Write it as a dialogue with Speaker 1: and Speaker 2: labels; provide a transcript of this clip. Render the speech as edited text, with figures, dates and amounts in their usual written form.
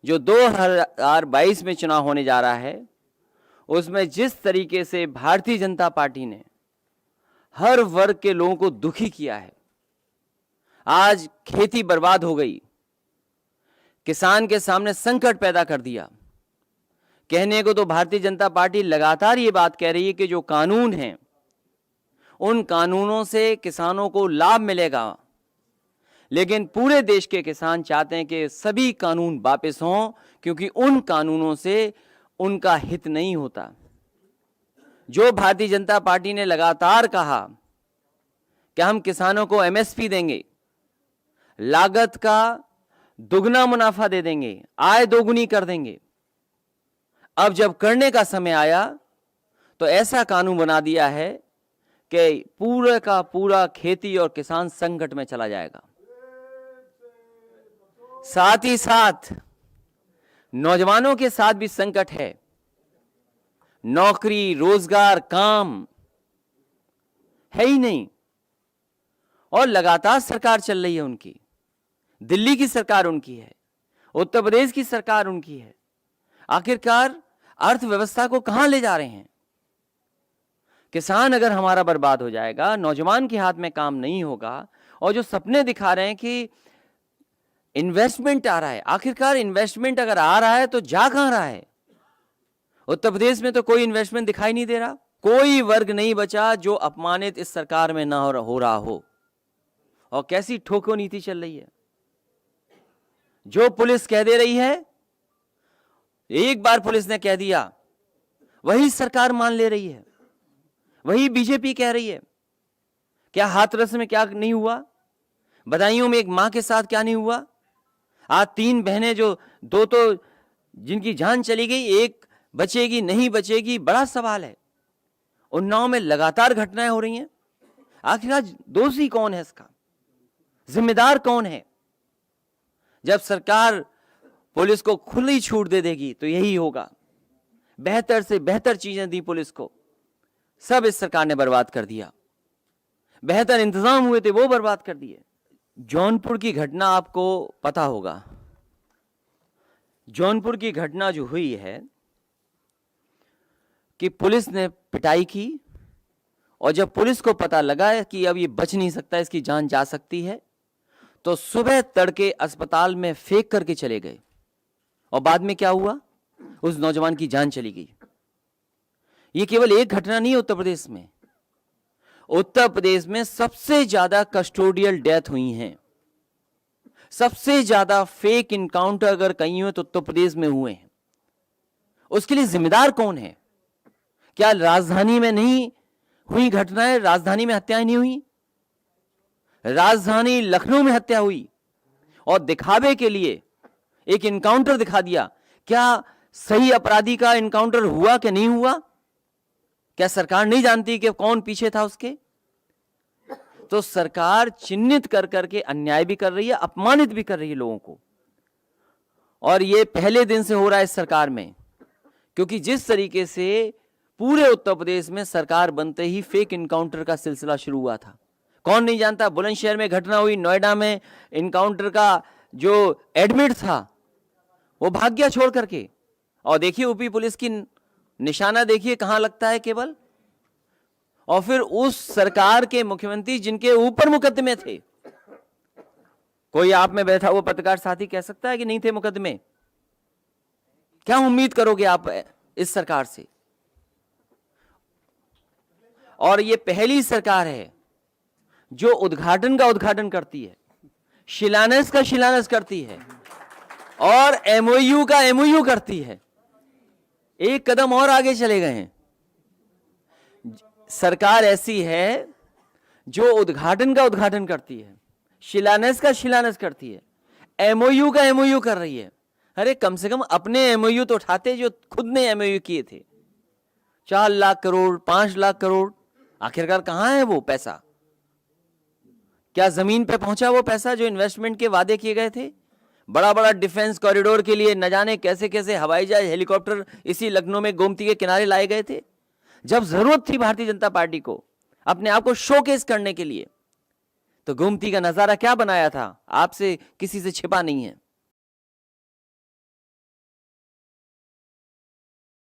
Speaker 1: जो 2022 में चुनाव होने जा रहा है, उसमें जिस तरीके से भारतीय जनता पार्टी ने हर वर्ग के लोगों को दुखी किया है, आज खेती बर्बाद हो गई, किसान के सामने संकट पैदा कर दिया। कहने को तो भारतीय जनता पार्टी लगातार ये बात कह रही है कि जो कानून हैं, उन कानूनों से किसानों को लाभ मिलेगा, लेकिन पूरे देश के किसान चाहते हैं कि सभी कानून वापस हों, क्योंकि उन कानूनों से उनका हित नहीं होता। जो भारतीय जनता पार्टी ने लगातार कहा कि हम किसानों को एमएसपी देंगे, लागत का दुगना मुनाफा दे देंगे, आय दोगुनी कर देंगे, अब जब करने का समय आया तो ऐसा कानून बना दिया है कि पूरा का पूरा खेती और किसान संकट में चला जाएगा। साथ ही साथ नौजवानों के साथ भी संकट है। नौकरी, रोजगार, काम है ही नहीं, और लगातार सरकार चल रही है उनकी। दिल्ली की सरकार उनकी है, उत्तर प्रदेश की सरकार उनकी है। आखिरकार अर्थव्यवस्था को कहां ले जा रहे हैं? किसान अगर हमारा बर्बाद हो जाएगा, नौजवान के हाथ में काम नहीं होगा, और जो सपने दिखा रहे हैं कि इन्वेस्टमेंट आ रहा है, आखिरकार इन्वेस्टमेंट अगर आ रहा है तो जा कहां रहा है? उत्तर प्रदेश में तो कोई इन्वेस्टमेंट दिखाई नहीं दे रहा। कोई वर्ग नहीं बचा जो अपमानित इस सरकार में ना हो रहा हो। और कैसी ठोको नीति चल रही है। जो पुलिस कह दे रही है, एक बार पुलिस ने कह दिया, वही सरकार मान ले रही है, वही बीजेपी कह रही है। क्या हाथरस में क्या नहीं हुआ? बदायूं में एक मां के साथ क्या नहीं हुआ? आज 3 बहनें, जो 2 तो जिनकी जान चली गई, एक बचेगी नहीं बचेगी, बड़ा सवाल है। उन्नाव में लगातार घटनाएं हो रही हैं। आखिर दोषी कौन है इसका? जिम्मेदार कौन है? जब सरकार पुलिस को खुली छूट दे देगी तो यही होगा। बेहतर से बेहतर चीजें दी पुलिस को, सब इस सरकार ने बर्बाद कर दिया। बेहतर इंतजाम हुए थे, वो बर्बाद कर दिए। जौनपुर की घटना आपको पता होगा। जौनपुर की घटना जो हुई है कि पुलिस ने पिटाई की, और जब पुलिस को पता लगा कि अब ये बच नहीं सकता, इसकी जान जा सकती है, तो सुबह तड़के अस्पताल में फेंक करके चले गए। और बाद में क्या हुआ? उस नौजवान की जान चली गई। ये केवल एक घटना नहीं है उत्तर प्रदेश में। उत्तर प्रदेश में सबसे ज्यादा कस्टोडियल डेथ हुई हैं। सबसे ज्यादा फेक इनकाउंटर अगर कहीं हुए तो उत्तर प्रदेश में हुए हैं। उसके लिए जिम्मेदार कौन है? क्या राजधानी में नहीं हुई घटनाएं? राजधानी में हत्याएं नहीं हुई? राजधानी लखनऊ में हत्या हुई, और दिखावे के लिए एक इनकाउंटर दिखा दिया। क्या सही अपराधी का इनकाउंटर हुआ कि नहीं हुआ? क्या सरकार नहीं जानती कि कौन पीछे था उसके? तो सरकार चिन्हित कर करके अन्याय भी कर रही है, अपमानित भी कर रही है लोगों को। और ये पहले दिन से हो रहा है इस सरकार में, क्योंकि जिस तरीके से पूरे उत्तर प्रदेश में सरकार बनते ही फेक इनकाउंटर का सिलसिला शुरू हुआ था। कौन नहीं जानता? बुलंदशहर में घटना हुई, नोएडा में इनकाउंटर का जो एडमिट था वो भाग गया छोड़ करके। और देखिए यूपी पुलिस की निशाना देखिए कहां लगता है केवल। और फिर उस सरकार के मुख्यमंत्री जिनके ऊपर मुकदमे थे, कोई आप में बैठा हुआ पत्रकार साथी कह सकता है कि नहीं थे मुकदमे? क्या उम्मीद करोगे आप इस सरकार से? और ये पहली सरकार है जो उद्घाटन का उद्घाटन करती है, शिलान्यास का शिलान्यास करती है, और एमओयू का एमओयू करती है। एक कदम और आगे चले गए हैं। सरकार ऐसी है जो उद्घाटन का उद्घाटन करती है, शिलान्यास का शिलान्यास करती है, एमओयू का एमओयू कर रही है। अरे कम से कम अपने एमओयू तो उठाते जो खुद ने एमओयू किए थे। 4 लाख करोड़, 5 लाख करोड़, आखिरकार कहां है वो पैसा? क्या जमीन पे पहुंचा वो पैसा जो इन्वेस्टमेंट के वादे किए गए थे? बड़ा बड़ा डिफेंस कॉरिडोर के लिए न जाने कैसे कैसे हवाई जहाज, हेलीकॉप्टर इसी लखनऊ में गोमती के किनारे लाए गए थे, जब जरूरत थी भारतीय जनता पार्टी को अपने आप को शोकेस करने के लिए। तो गोमती का नजारा क्या बनाया था? आपसे किसी से छिपा नहीं है।